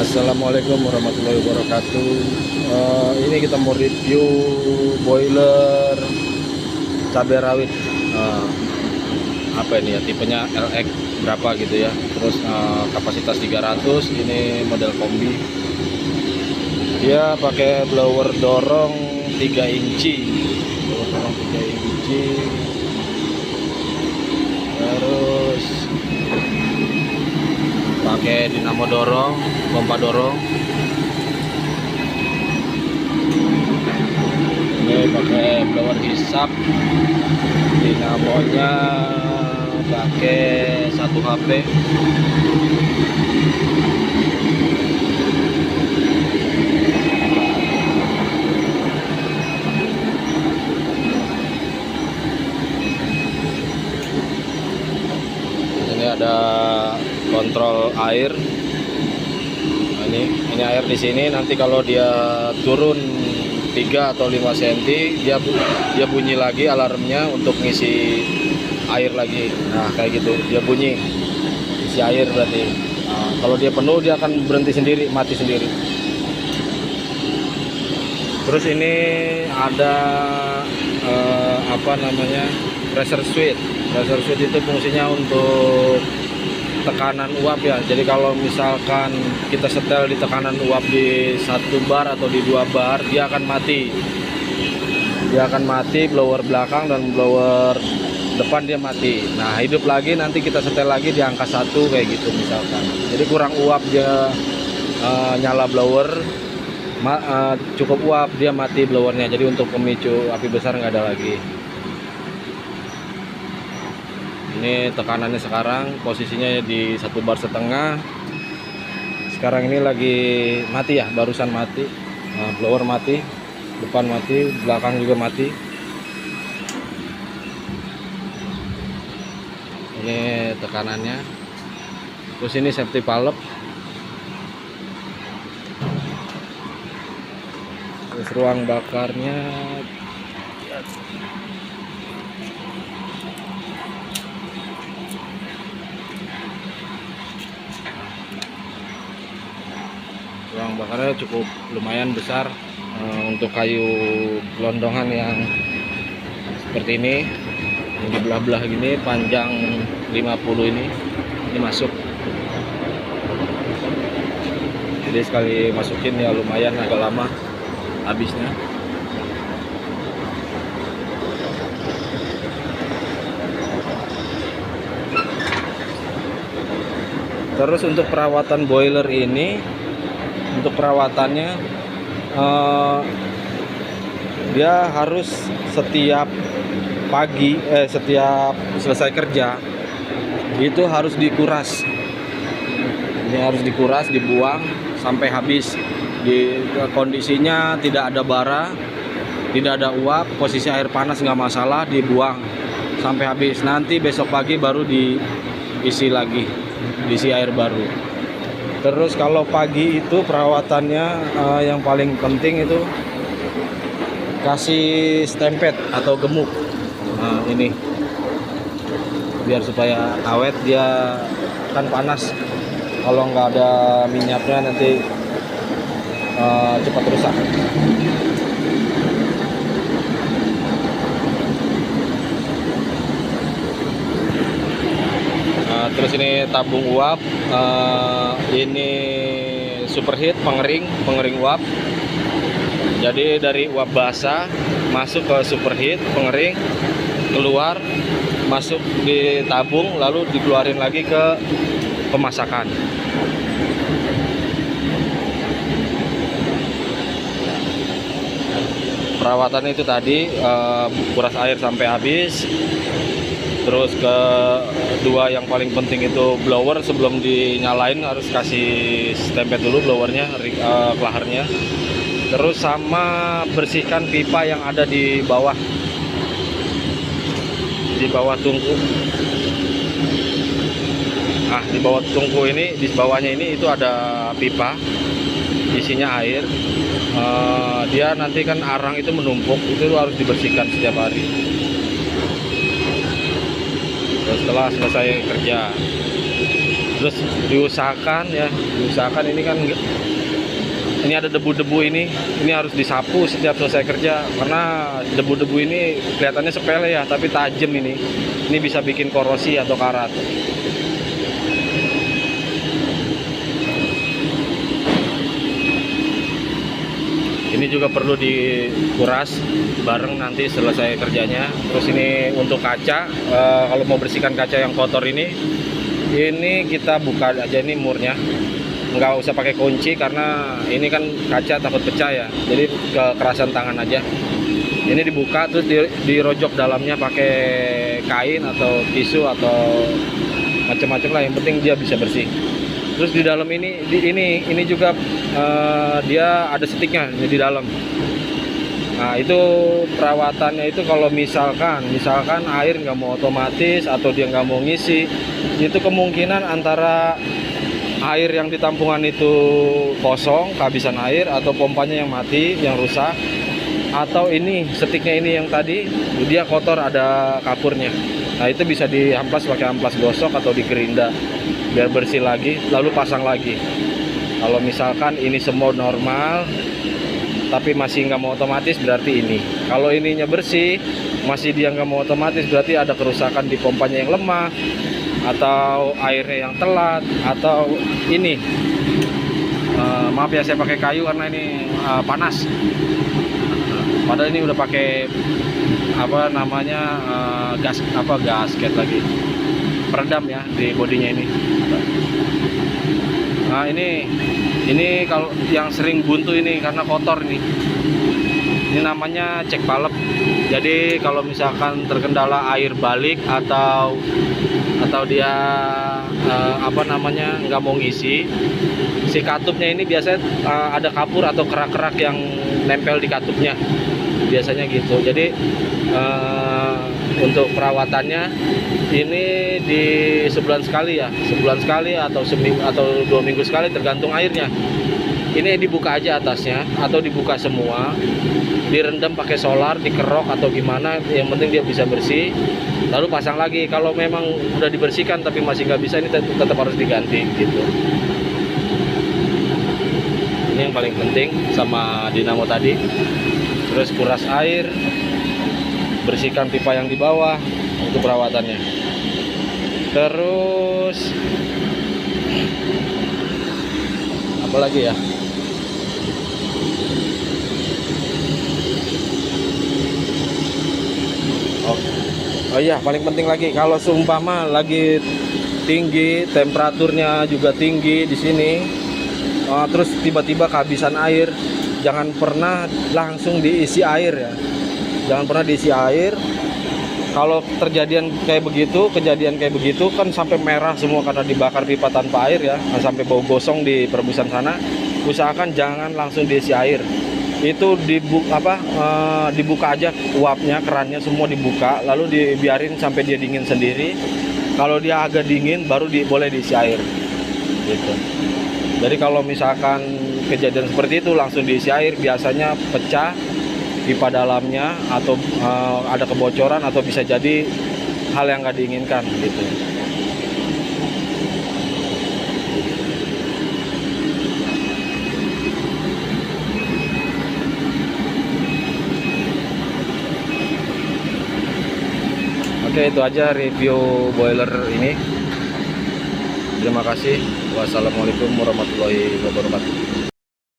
Assalamualaikum warahmatullahi wabarakatuh. Ini kita mau review boiler cabai rawit. Eh, apa ini ya? Tipenya LX berapa gitu ya? Terus kapasitas 300. Ini model kombi. Dia pakai blower dorong 3 inci. Blower dorong 3 inci. Terus pakai dinamo dorong, pompa dorong. Ini pakai blower hisap, dinamonya pakai 1 HP. Ini ada kontrol air. Nah, ini air di sini. Nanti kalau dia turun 3 atau 5 cm dia bunyi lagi alarmnya untuk ngisi air lagi. Nah, kayak gitu dia bunyi isi air berarti. Nah, kalau dia penuh dia akan berhenti sendiri, mati sendiri. Terus ini ada apa namanya, pressure switch. Pressure switch itu fungsinya untuk tekanan uap ya. Jadi kalau misalkan kita setel di tekanan uap di 1 bar atau di 2 bar, dia akan mati. Dia akan mati, blower belakang dan blower depan dia mati. Nah, hidup lagi nanti kita setel lagi di angka 1 kayak gitu misalkan. Jadi kurang uap dia nyala blower, cukup uap dia mati blowernya. Jadi untuk pemicu api besar nggak ada lagi. Ini tekanannya sekarang posisinya di 1,5 bar. Sekarang ini lagi mati ya, barusan mati. Nah, blower mati, depan mati, belakang juga mati. Ini tekanannya. Terus ini safety valve. Terus ruang bakarnya. Ruang bakarnya cukup lumayan besar untuk kayu gelondongan yang seperti ini, yang di belah-belah gini, panjang 50 ini masuk. Jadi sekali masukin ya lumayan agak lama habisnya. Terus untuk perawatan boiler ini, untuk perawatannya dia harus setiap pagi setiap selesai kerja itu harus dikuras. Ini harus dikuras, dibuang sampai habis. Di kondisinya tidak ada bara, tidak ada uap, posisi air panas nggak masalah, dibuang sampai habis. Nanti besok pagi baru diisi lagi, diisi air baru. Terus kalau pagi itu perawatannya yang paling penting itu kasih stempet atau gemuk. Nah, ini biar supaya awet, dia kan panas. Kalau nggak ada minyaknya nanti cepat rusak. Terus ini tabung uap, ini superheat, pengering uap. Jadi dari uap basah masuk ke superheat, pengering, keluar, masuk di tabung, lalu dikeluarin lagi ke pemasakan. Perawatannya itu tadi kuras air sampai habis. Terus kedua yang paling penting itu blower, sebelum dinyalain harus kasih stempet dulu blowernya, kelaharnya. Terus sama bersihkan pipa yang ada di bawah tungku. Nah, di bawah tungku ini, di bawahnya ini itu ada pipa isinya air. Dia nanti kan arang itu menumpuk, itu harus dibersihkan setiap hari setelah selesai kerja. Terus diusahakan ya, diusahakan ini kan ini ada debu-debu ini harus disapu setiap selesai kerja, karena debu-debu ini kelihatannya sepele ya, tapi tajam ini bisa bikin korosi atau karat. Ini juga perlu dikuras bareng nanti selesai kerjanya. Terus ini untuk kaca, kalau mau bersihkan kaca yang kotor ini kita buka aja ini murnya, nggak usah pakai kunci karena ini kan kaca takut pecah ya, jadi kekerasan tangan aja. Ini dibuka terus dirojok dalamnya pakai kain atau tisu atau macam-macam lah, yang penting dia bisa bersih. Terus di dalam ini juga dia ada sticknya di dalam. Nah itu perawatannya itu kalau misalkan air nggak mau otomatis atau dia nggak mau ngisi, itu kemungkinan antara air yang di tampungan itu kosong, kehabisan air, atau pompanya yang mati, yang rusak, atau ini sticknya ini yang tadi dia kotor, ada kapurnya. Nah itu bisa diamplas pakai amplas gosok atau digerinda biar bersih lagi, lalu pasang lagi. Kalau misalkan ini semua normal tapi masih nggak mau otomatis, berarti ini. Kalau ininya bersih masih dia nggak mau otomatis, berarti ada kerusakan di pompanya yang lemah, atau airnya yang telat, atau ini maaf ya saya pakai kayu karena ini panas. Padahal ini udah pakai apa namanya gasket lagi, peredam ya di bodinya ini. Nah ini kalau yang sering buntu ini karena kotor nih. Ini namanya cek balep. Jadi kalau misalkan terkendala air balik atau dia nggak mau ngisi, si katupnya ini biasanya ada kapur atau kerak-kerak yang nempel di katupnya, biasanya gitu. Jadi untuk perawatannya ini di sebulan sekali ya, sebulan sekali atau seminggu atau 2 minggu sekali tergantung airnya. Ini dibuka aja atasnya atau dibuka semua, direndam pakai solar, dikerok atau gimana, yang penting dia bisa bersih, lalu pasang lagi. Kalau memang udah dibersihkan tapi masih nggak bisa, ini tetap harus diganti gitu. Ini yang paling penting sama dinamo tadi. Terus kuras air, bersihkan pipa yang di bawah untuk perawatannya. Terus apa lagi ya? Oh iya, paling penting lagi kalau seumpama lagi tinggi, temperaturnya juga tinggi di sini, terus tiba-tiba kehabisan air, jangan pernah langsung diisi air ya. Jangan pernah diisi air. Kalau kejadian kayak begitu kan sampai merah semua karena dibakar pipa tanpa air ya, sampai bau gosong di perebusan sana. Usahakan jangan langsung diisi air. Itu dibuka aja uapnya, kerannya semua dibuka, lalu dibiarin sampai dia dingin sendiri. Kalau dia agak dingin baru boleh diisi air gitu. Jadi kalau misalkan kejadian seperti itu langsung diisi air, biasanya pecah pipa dalamnya atau ada kebocoran, atau bisa jadi hal yang nggak diinginkan gitu. Oke, itu aja review boiler ini. Terima kasih. Wassalamualaikum warahmatullahi wabarakatuh.